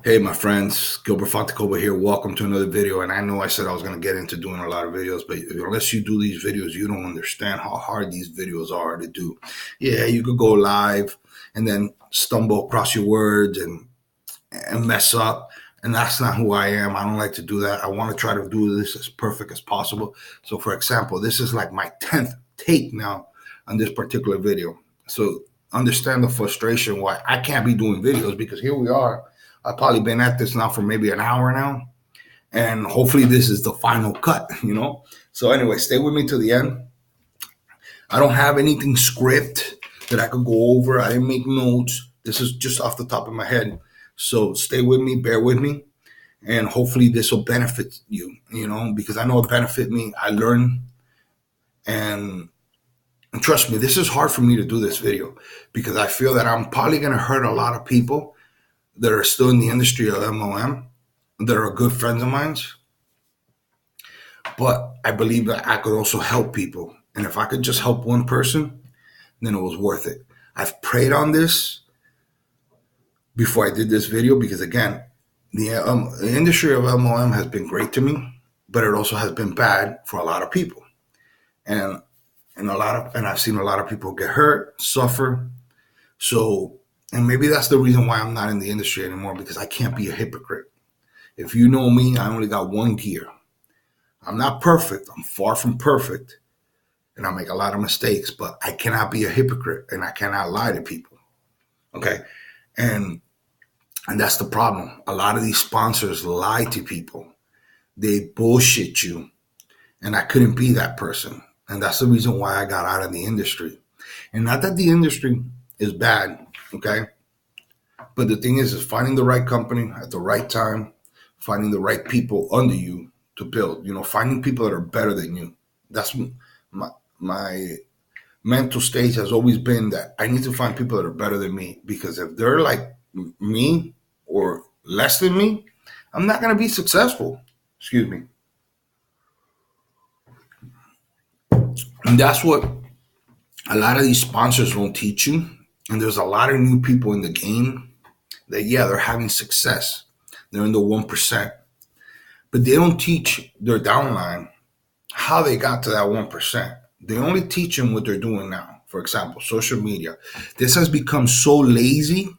Hey, my friends, Gilbert Fonticoba here. Welcome to another video. And I know I said I was going to get into doing a lot of videos, but unless you do these videos, you don't understand how hard these videos are to do. Yeah, you could go live and then stumble across your words and mess up. And that's not who I am. I don't like to do that. I want to try to do this as perfect as possible. So, for example, this is like my 10th take now on this particular video. So, understand the frustration why I can't be doing videos because here we are. I've probably been at this now for maybe an hour now. And hopefully this is the final cut. So anyway, stay with me to the end. I don't have anything script that I could go over. I didn't make notes. This is just off the top of my head. So stay with me, bear with me. And hopefully this will benefit you, because I know it benefit me. I learn. And trust me, this is hard for me to do this video because I feel that I'm probably going to hurt a lot of people that are still in the industry of MLM, that are good friends of mine. But I believe that I could also help people. And if I could just help one person, then it was worth it. I've prayed on this before I did this video because, again, the industry of MLM has been great to me, but it also has been bad for a lot of people. And I've seen a lot of people get hurt, suffer. And maybe that's the reason why I'm not in the industry anymore, because I can't be a hypocrite. If you know me, I only got one gear. I'm not perfect. I'm far from perfect. And I make a lot of mistakes, but I cannot be a hypocrite and I cannot lie to people. Okay. And that's the problem. A lot of these sponsors lie to people. They bullshit you. And I couldn't be that person. And that's the reason why I got out of the industry. And not that the industry is bad. Okay. But the thing is finding the right company at the right time, finding the right people under you to build, finding people that are better than you. That's my mental stage has always been that I need to find people that are better than me, because if they're like me or less than me, I'm not going to be successful. Excuse me. And that's what a lot of these sponsors won't teach you. And there's a lot of new people in the game that, yeah, they're having success. They're in the 1%. But they don't teach their downline how they got to that 1%. They only teach them what they're doing now. For example, social media. This has become so lazy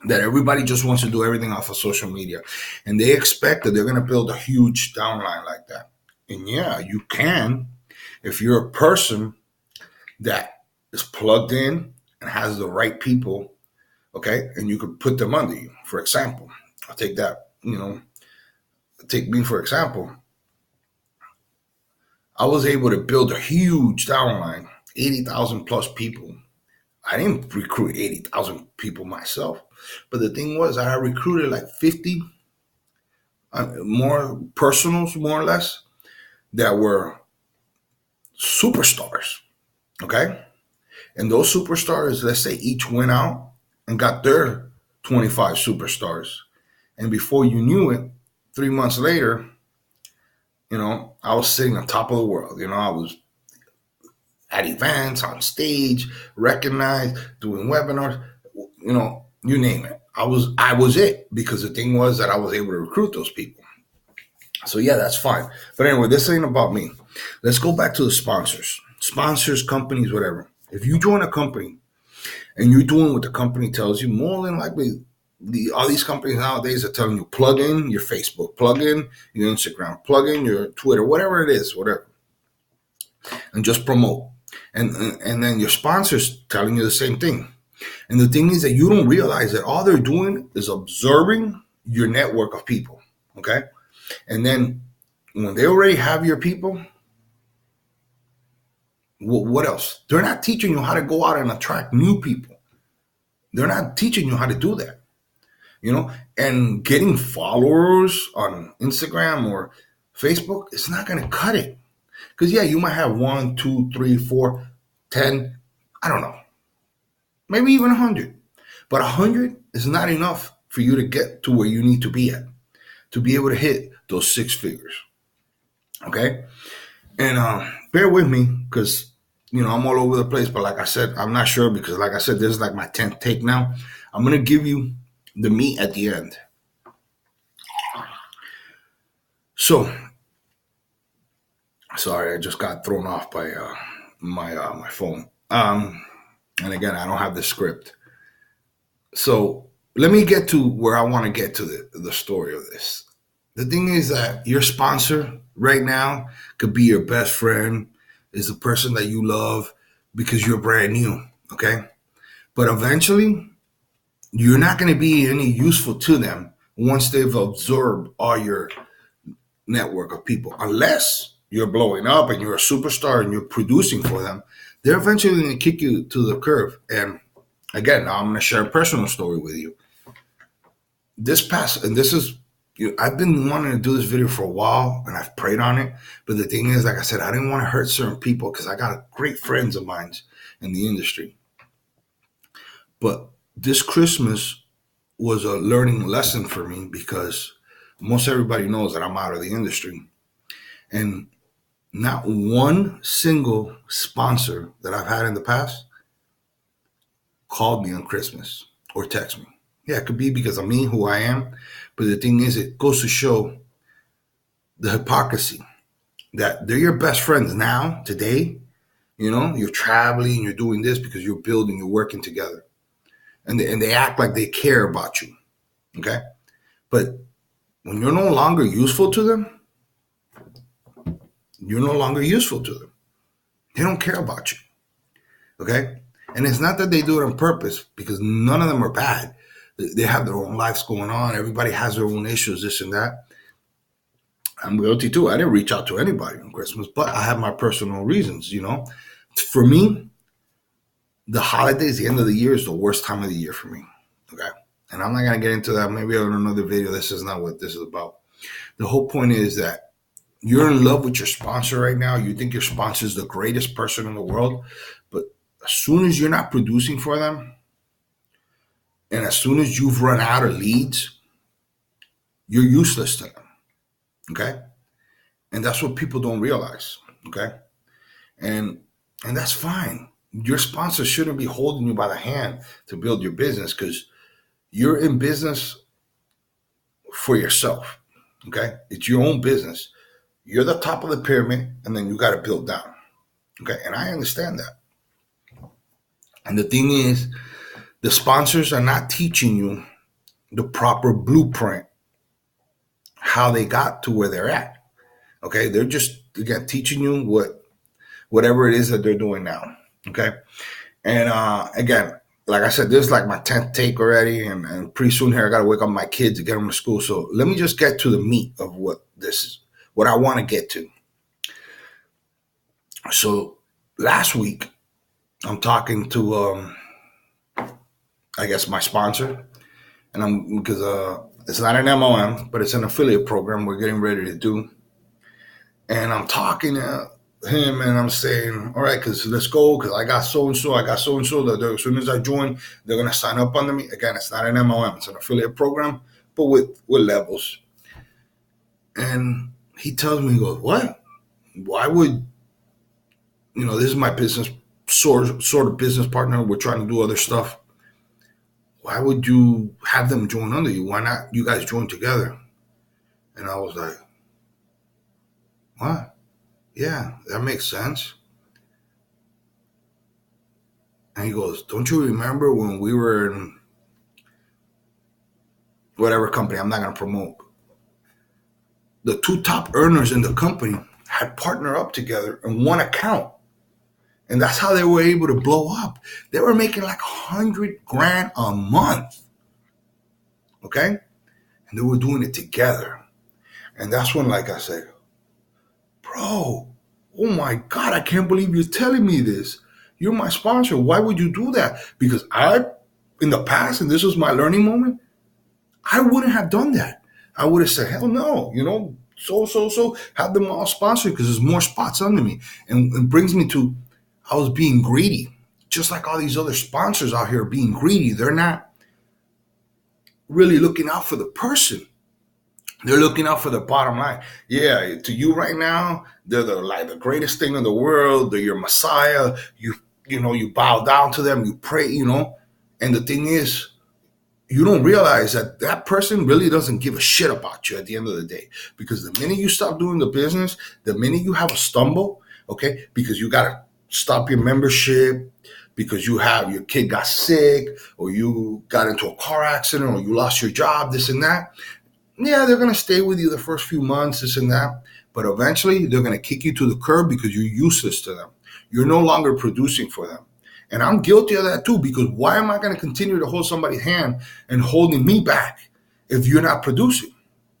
that everybody just wants to do everything off of social media. And they expect that they're going to build a huge downline like that. And yeah, you can if you're a person that is plugged in and has the right people, okay? And you could put them under you. For example, I'll take that, take me for example. I was able to build a huge downline, 80,000 plus people. I didn't recruit 80,000 people myself. But the thing was, I recruited like 50 more personals, more or less, that were superstars, okay? And those superstars, let's say each went out and got their 25 superstars. And before you knew it, 3 months later, I was sitting on top of the world. I was at events, on stage, recognized, doing webinars, you name it. I was it, because the thing was that I was able to recruit those people. So yeah, that's fine. But anyway, this ain't about me. Let's go back to the sponsors. Sponsors, companies, whatever. If you join a company and you're doing what the company tells you, more than likely, all these companies nowadays are telling you, plug in your Facebook, plug in your Instagram, plug in your Twitter, whatever it is, whatever, and just promote. And then your sponsors telling you the same thing. And the thing is that you don't realize that all they're doing is observing your network of people, okay? And then when they already have your people, what else? They're not teaching you how to go out and attract new people. They're not teaching you how to do that, and getting followers on Instagram or Facebook, it's not going to cut it. Because, yeah, you might have 1, 2, 3, 4, 10, I don't know, maybe even 100. But 100 is not enough for you to get to where you need to be at, to be able to hit those 6 figures, okay? And bear with me, because, I'm all over the place. But like I said, I'm not sure, because like I said, this is like my 10th take now. I'm going to give you the meat at the end. So, sorry, I just got thrown off by my phone. And again, I don't have the script. So let me get to where I want to get to the story of this. The thing is that your sponsor right now could be your best friend, is the person that you love because you're brand new, okay? But eventually, you're not going to be any useful to them once they've absorbed all your network of people. Unless you're blowing up and you're a superstar and you're producing for them, they're eventually going to kick you to the curb. And again, now I'm going to share a personal story with you. I've been wanting to do this video for a while and I've prayed on it. But the thing is, like I said, I didn't want to hurt certain people because I got great friends of mine in the industry. But this Christmas was a learning lesson for me because most everybody knows that I'm out of the industry. And not one single sponsor that I've had in the past called me on Christmas or text me. Yeah, it could be because of me, who I am. But the thing is, it goes to show the hypocrisy that they're your best friends now, today. You know, you're traveling, you're doing this because you're building, you're working together. And they act like they care about you. Okay? But when you're no longer useful to them, you're no longer useful to them. They don't care about you. Okay? And it's not that they do it on purpose because none of them are bad. They have their own lives going on. Everybody has their own issues, this and that. I'm guilty too. I didn't reach out to anybody on Christmas, but I have my personal reasons, you know. For me, the holidays, the end of the year is the worst time of the year for me. Okay? And I'm not going to get into that. Maybe in another video. This is not what this is about. The whole point is that you're in love with your sponsor right now. You think your sponsor is the greatest person in the world. But as soon as you're not producing for them, and as soon as you've run out of leads, you're useless to them. Okay? And that's what people don't realize. Okay? And that's fine. Your sponsor shouldn't be holding you by the hand to build your business because you're in business for yourself. Okay? It's your own business. You're the top of the pyramid, and then you got to build down. Okay? And I understand that. And the thing is, the sponsors are not teaching you the proper blueprint, how they got to where they're at. Okay? They're just, again, teaching you whatever it is that they're doing now. Okay? And again, like I said, this is like my 10th take already, and pretty soon here I got to wake up my kids to get them to school. So let me just get to the meat of what this is, what I want to get to. So last week, I'm talking to, I guess, my sponsor, and because it's not an MLM, but it's an affiliate program we're getting ready to do. And I'm talking to him and I'm saying, all right, because let's go, because I got so-and-so that as soon as I join, they're going to sign up under me. Again, it's not an MLM, it's an affiliate program, but with levels. And he tells me, he goes, what? Why would, this is my business, sort of business partner. We're trying to do other stuff. Why would you have them join under you? Why not you guys join together? And I was like, what? Yeah, that makes sense. And he goes, don't you remember when we were in whatever company I'm not going to promote? The two top earners in the company had partnered up together in one account. And that's how they were able to blow up. They were making like $100,000 a month. Okay? And they were doing it together. And that's when, like I said, bro, oh my God, I can't believe you're telling me this. You're my sponsor. Why would you do that? Because in the past, and this was my learning moment, I wouldn't have done that. I would have said, hell no, so have them all sponsored because there's more spots under me. And it brings me to, I was being greedy, just like all these other sponsors out here being greedy. They're not really looking out for the person. They're looking out for the bottom line. Yeah, to you right now, they're the greatest thing in the world. They're your Messiah. You bow down to them. You pray. And the thing is, you don't realize that that person really doesn't give a shit about you at the end of the day. Because the minute you stop doing the business, the minute you have a stumble, okay, because you got to stop your membership, because you have your kid got sick, or you got into a car accident, or you lost your job, this and that. Yeah, they're going to stay with you the first few months, this and that. But eventually, they're going to kick you to the curb because you're useless to them. You're no longer producing for them. And I'm guilty of that too, because why am I going to continue to hold somebody's hand and holding me back if you're not producing?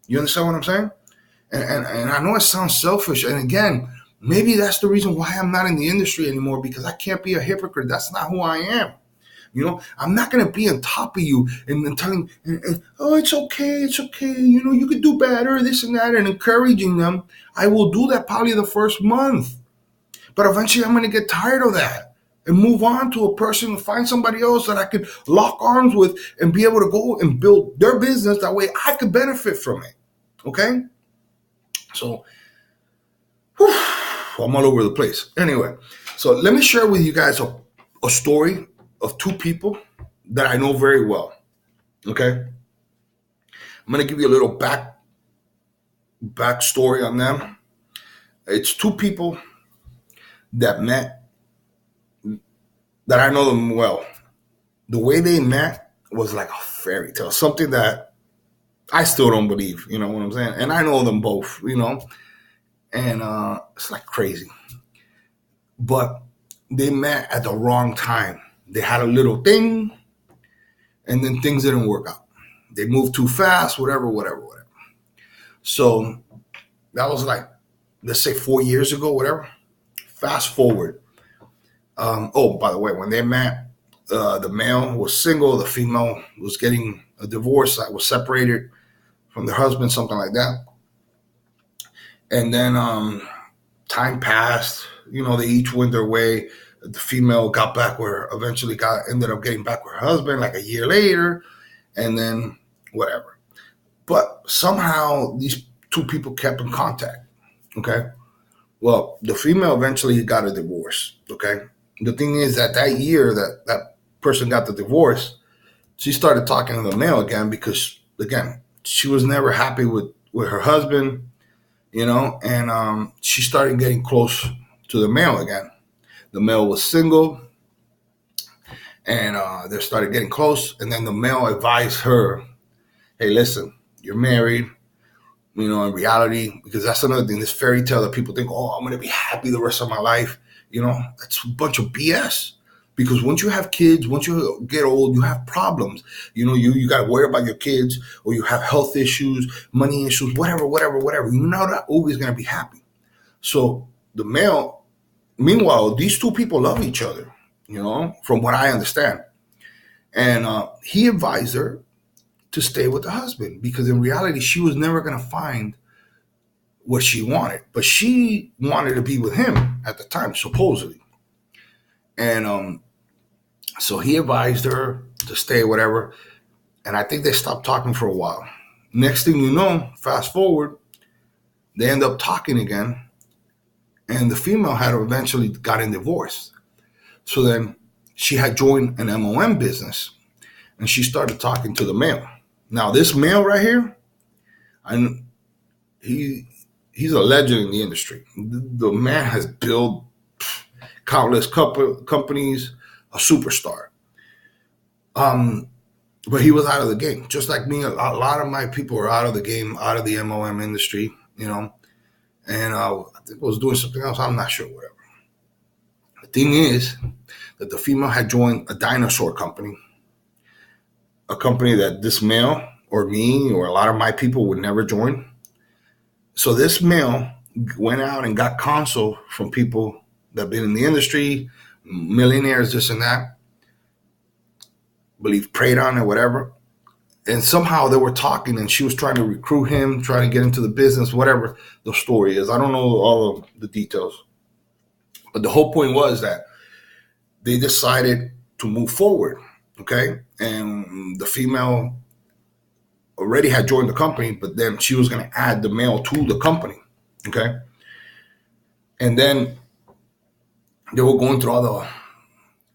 You understand what I'm saying? And I know it sounds selfish. And again, maybe that's the reason why I'm not in the industry anymore, because I can't be a hypocrite. That's not who I am. You know, I'm not going to be on top of you and telling, oh, it's okay. You know, you could do better, this and that, and encouraging them. I will do that probably the first month. But eventually I'm going to get tired of that and move on to a person, find somebody else that I could lock arms with and be able to go and build their business. That way I could benefit from it. Okay? So, I'm all over the place. Anyway, so let me share with you guys a story of two people that I know very well. Okay? I'm going to give you a little backstory on them. It's two people that met, that I know them well. The way they met was like a fairy tale, something that I still don't believe, you know what I'm saying? And I know them both, you know, and it's like crazy. But they met at the wrong time. They had a little thing, and then things didn't work out. They moved too fast, whatever. So that was like, let's say 4 years ago, whatever. Fast forward. Oh, by the way, when they met, the male was single, the female was getting a divorce, was separated from their husband, something like that. And then time passed, you know, they each went their way. The female got back ended up getting back with her husband like a year later, and then whatever. But somehow these two people kept in contact, okay? Well, the female eventually got a divorce, okay? The thing is that year that person got the divorce, she started talking to the male again because, again, she was never happy with her husband, you know, and she started getting close to the male again. The male was single, and they started getting close, and then the male advised her, hey, listen, you're married, you know, in reality, because that's another thing, this fairy tale that people think, oh, I'm going to be happy the rest of my life. You know, that's a bunch of BS. Because once you have kids, once you get old, you have problems. You know, you got to worry about your kids, or you have health issues, money issues, whatever. You're not always going to be happy. So the male, meanwhile, these two people love each other, you know, from what I understand. And he advised her to stay with the husband, because in reality, she was never going to find what she wanted. But she wanted to be with him at the time, supposedly. And so he advised her to stay, whatever. And I think they stopped talking for a while. Next thing you know, fast forward, they end up talking again. And the female had eventually gotten divorced. So then she had joined an MLM business, and she started talking to the male. Now, this male right here, he's a legend in the industry. The man has built countless companies, a superstar. But he was out of the game. Just like me, a lot of my people are out of the game, out of the MLM industry, you know. And I think I was doing something else. I'm not sure, whatever. The thing is that the female had joined a dinosaur company, a company that this male or me or a lot of my people would never join. So this male went out and got counsel from people that have been in the industry, millionaires, this and that, preyed on it, whatever. And somehow they were talking, and she was trying to recruit him, trying to get into the business, whatever the story is. I don't know all of the details. But the whole point was that they decided to move forward, okay? And the female already had joined the company, but then she was going to add the male to the company, okay? And then they were going through all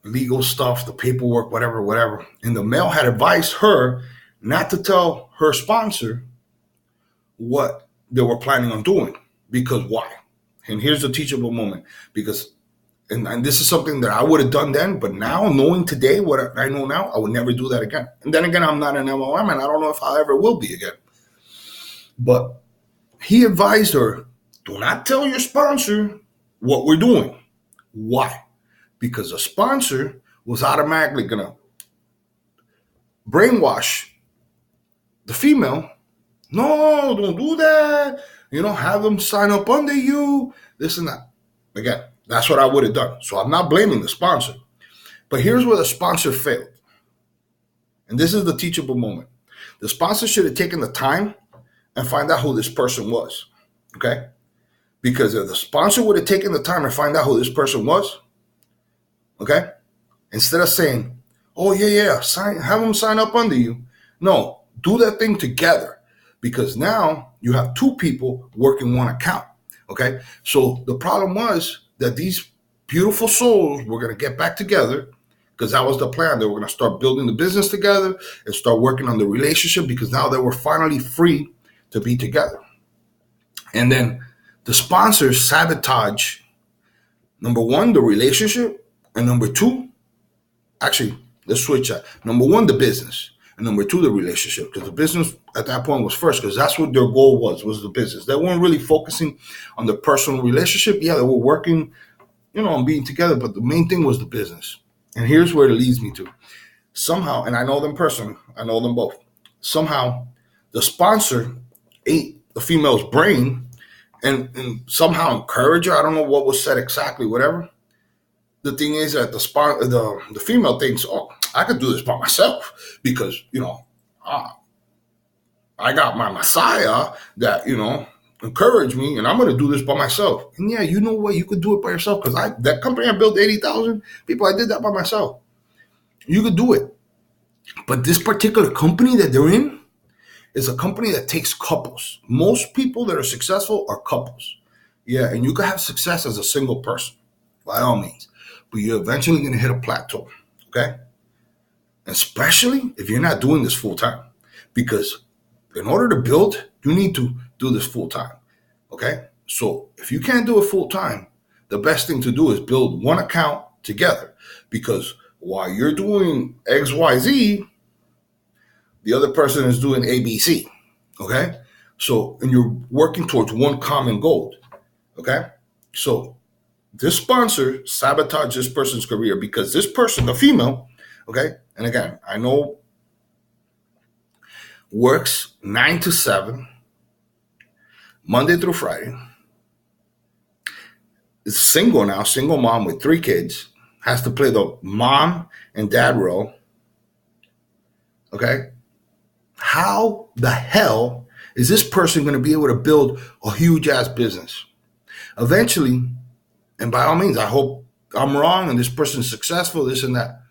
legal stuff, the paperwork, whatever. And the male had advised her not to tell her sponsor what they were planning on doing. Because why? And here's the teachable moment. Because, and this is something that I would have done then, but now, knowing today what I know now, I would never do that again. And then again, I'm not an MLM, and I don't know if I ever will be again. But he advised her, do not tell your sponsor what we're doing. Why? Because the sponsor was automatically going to brainwash the female. No, don't do that. Have them sign up under you, this and that. Again, that's what I would have done. So I'm not blaming the sponsor. But here's where the sponsor failed. And this is the teachable moment. The sponsor should have taken the time and find out who this person was. Okay? Because if the sponsor would have taken the time to find out who this person was, okay, instead of saying, oh, yeah, have them sign up under you. No, do that thing together, because now you have two people working one account, okay? So the problem was that these beautiful souls were going to get back together, because that was the plan. They were going to start building the business together and start working on the relationship, because now they were finally free to be together. And then the sponsors sabotage, number one, the relationship, and number two, actually, let's switch that. Number one, the business, and number two, the relationship, because the business at that point was first, because that's what their goal was the business. They weren't really focusing on the personal relationship. Yeah, they were working, on being together, but the main thing was the business. And here's where it leads me to. Somehow, and I know them personally, I know them both. Somehow, the sponsor ate the female's brain and somehow encouraged her. I don't know what was said exactly, whatever. The thing is that the female thinks, oh, I could do this by myself, because, I got my Messiah that, encouraged me, and I'm going to do this by myself. And yeah, you know what? You could do it by yourself, because that company I built 80,000 people, I did that by myself. You could do it. But this particular company that they're in is a company that takes couples. Most people that are successful are couples. Yeah, and you can have success as a single person, by all means. But you're eventually going to hit a plateau, okay? Especially if you're not doing this full time. Because in order to build, you need to do this full time, okay? So if you can't do it full time, the best thing to do is build one account together. Because while you're doing XYZ, the other person is doing ABC, okay? So, and you're working towards one common goal, okay? So this sponsor sabotaged this person's career, because this person, the female, okay, and again, I know, works 9 to 7, Monday through Friday, is single now, single mom with 3 kids, has to play the mom and dad role, okay? How the hell is this person going to be able to build a huge ass business? Eventually, and by all means, I hope I'm wrong and this person's successful, this and that.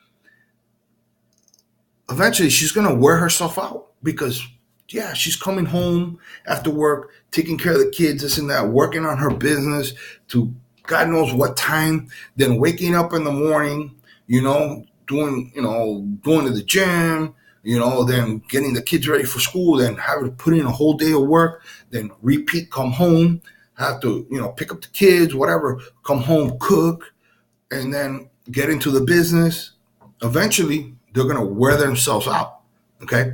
Eventually, she's going to wear herself out, because, yeah, she's coming home after work, taking care of the kids, this and that, working on her business to God knows what time, then waking up in the morning, going to the gym, then getting the kids ready for school, then having to put in a whole day of work, then repeat, come home, have to, pick up the kids, whatever, come home, cook, and then get into the business. Eventually, they're going to wear themselves out, okay?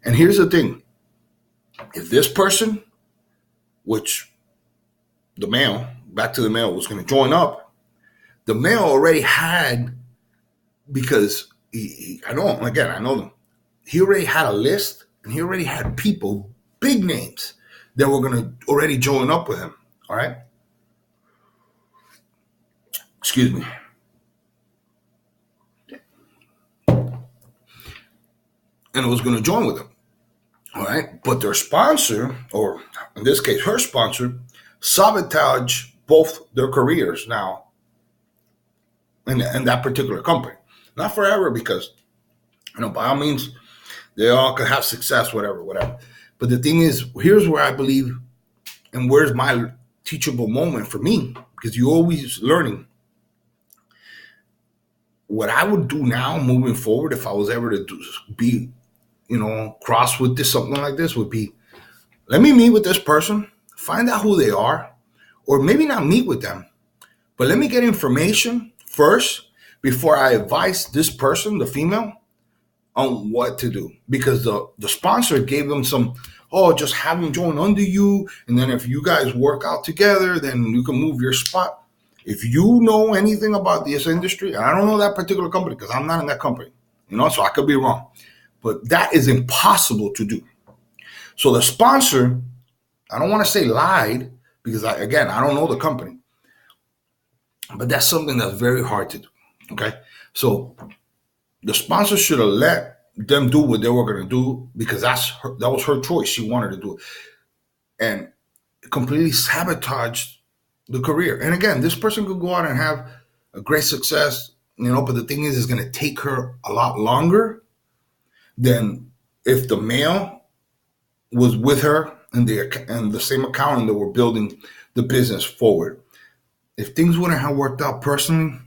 And here's the thing. If this person, which the male, back to the male, was going to join up, the male already had, because I know them. He already had a list, and he already had people, big names, that were going to already join up with him, all right? Excuse me. And it was going to join with him, all right? But their sponsor, or in this case, her sponsor, sabotaged both their careers now in that particular company. Not forever, because, by all means, they all could have success, whatever. But the thing is, here's where I believe, and where's my teachable moment for me, because you're always learning. what I would do now moving forward, if I was ever to be, cross with this, something like this, would be, let me meet with this person, find out who they are, or maybe not meet with them, but let me get information first before I advise this person, the female, on what to do. Because the sponsor gave them some, just have them join under you. And then if you guys work out together, then you can move your spot. If you know anything about this industry, I don't know that particular company because I'm not in that company, so I could be wrong. But that is impossible to do. So the sponsor, I don't want to say lied because, I don't know the company. But that's something that's very hard to do. Okay. So the sponsor should have let them do what they were going to do because that was her choice. She wanted to do it. And completely sabotaged the career. And again, this person could go out and have a great success, but the thing is, it's going to take her a lot longer than if the male was with her in the same account and they were building the business forward. If things wouldn't have worked out personally,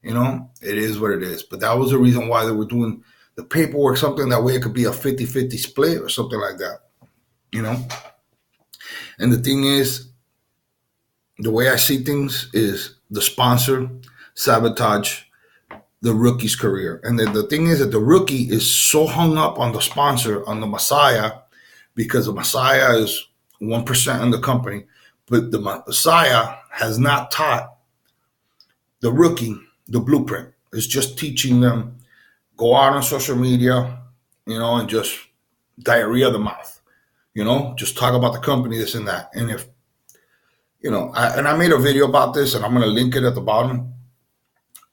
it is what it is. But that was the reason why they were doing the paperwork, something that way it could be a 50-50 split or something like that, And the thing is, the way I see things is the sponsor sabotage the rookie's career. And the thing is that the rookie is so hung up on the sponsor, on the Messiah, because the Messiah is 1% in the company, but the Messiah has not taught the rookie the blueprint. It's just teaching them, go out on social media, and just diarrhea the mouth, just talk about the company, this and that. And if, I made a video about this and I'm going to link it at the bottom,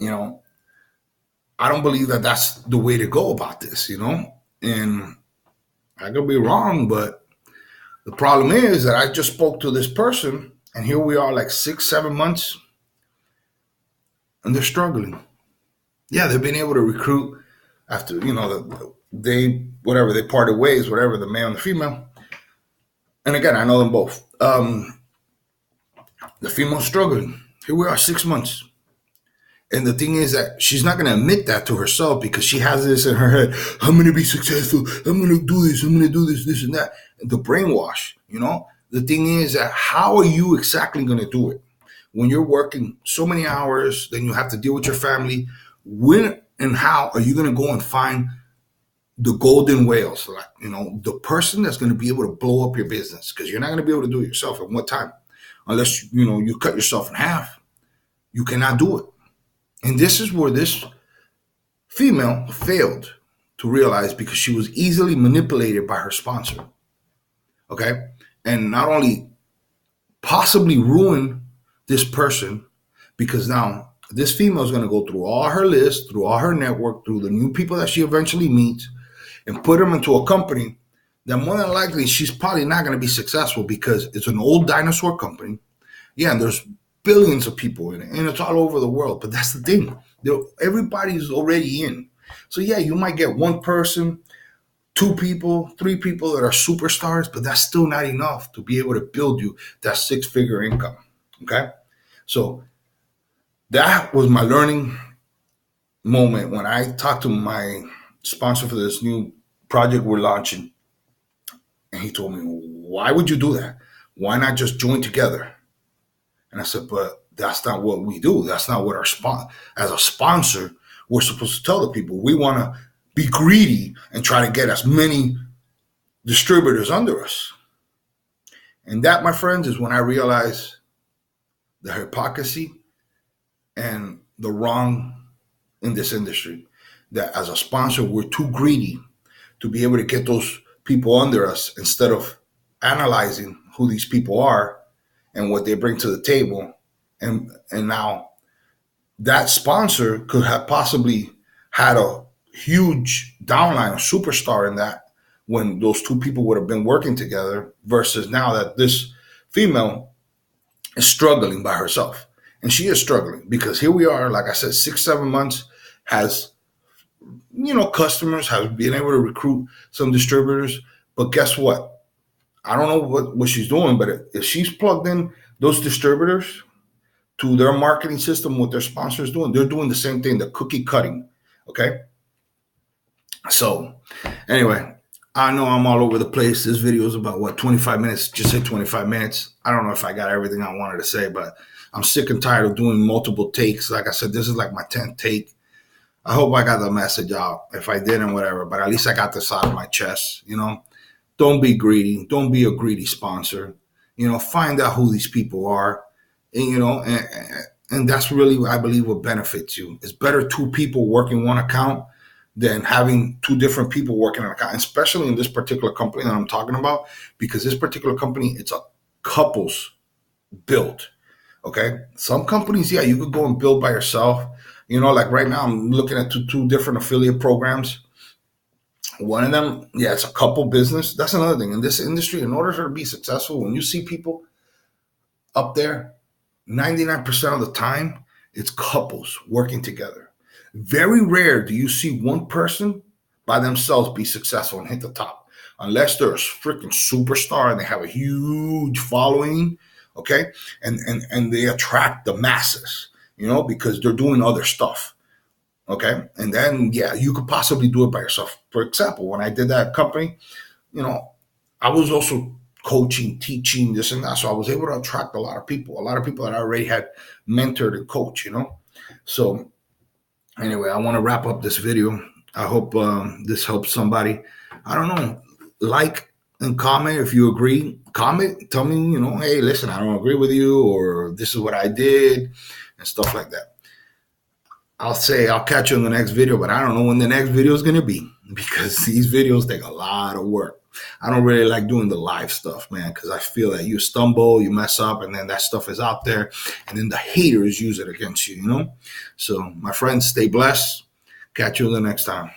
I don't believe that that's the way to go about this, and I could be wrong, but the problem is that I just spoke to this person and here we are like 6-7 months and they're struggling. Yeah, they've been able to recruit after, they parted ways, whatever, the male and the female. And again, I know them both. The female's struggling. Here we are 6 months. And the thing is that she's not going to admit that to herself because she has this in her head. I'm going to be successful. I'm going to do this. I'm going to do this, this and that. The brainwash, The thing is that how are you exactly going to do it? When you're working so many hours, then you have to deal with your family. When and how are you going to go and find the golden whales? Like, the person that's going to be able to blow up your business, because you're not going to be able to do it yourself at one time. Unless, you cut yourself in half. You cannot do it. And this is where this female failed to realize because she was easily manipulated by her sponsor. Okay? And not only possibly ruin this person, because now this female is going to go through all her list, through all her network, through the new people that she eventually meets, and put them into a company that more than likely she's probably not going to be successful because it's an old dinosaur company. Yeah, and there's billions of people in it, and it's all over the world. But that's the thing. Everybody's already in. So yeah, you might get one person, 2 people, 3 people that are superstars, but that's still not enough to be able to build you that 6-figure income. Okay? So that was my learning moment when I talked to my sponsor for this new project we're launching. And he told me, why would you do that? Why not just join together? And I said, but that's not what we do. That's not what as a sponsor, we're supposed to tell the people. We want to be greedy and try to get as many distributors under us. And that, my friends, is when I realized the hypocrisy and the wrong in this industry. That as a sponsor, we're too greedy to be able to get those people under us instead of analyzing who these people are and what they bring to the table. And now that sponsor could have possibly had a huge downline, a superstar in that when those 2 people would have been working together, versus now that this female is struggling by herself. And she is struggling because here we are, like I said, 6-7 months, has, customers, has been able to recruit some distributors. But guess what? I don't know what she's doing, but if she's plugged in those distributors, to their marketing system, what their sponsors doing, they're doing the same thing, the cookie cutting. Okay. So anyway, I know I'm all over the place. This video is about 25 minutes, just hit 25 minutes. I don't know if I got everything I wanted to say, but I'm sick and tired of doing multiple takes. Like I said, this is like my 10th take. I hope I got the message out. If I didn't, whatever, but at least I got this out of my chest. Don't be greedy. Don't be a greedy sponsor. Find out who these people are, and that's really, I believe, what benefits you. It's better two people working one account than having two different people working on an account, especially in this particular company that I'm talking about, because this particular company, it's a couples build. Okay. Some companies, yeah, you could go and build by yourself. Like right now, I'm looking at two different affiliate programs. One of them, yeah, it's a couple business. That's another thing in this industry. In order to be successful, when you see people up there, 99% of the time, it's couples working together. Very rare do you see one person by themselves be successful and hit the top, unless they're a freaking superstar and they have a huge following, okay? And they attract the masses, because they're doing other stuff, okay? And then, yeah, you could possibly do it by yourself. For example, when I did that company, I was also coaching, teaching, this and that. So I was able to attract a lot of people that I already had mentored and coached, So anyway, I want to wrap up this video. I hope this helps somebody. I don't know. Like and comment if you agree. Comment, tell me, hey, listen, I don't agree with you, or this is what I did, and stuff like that. I'll catch you in the next video, but I don't know when the next video is going to be, because these videos take a lot of work. I don't really like doing the live stuff, man, because I feel that you stumble, you mess up, and then that stuff is out there, and then the haters use it against you, So, my friends, stay blessed. Catch you the next time.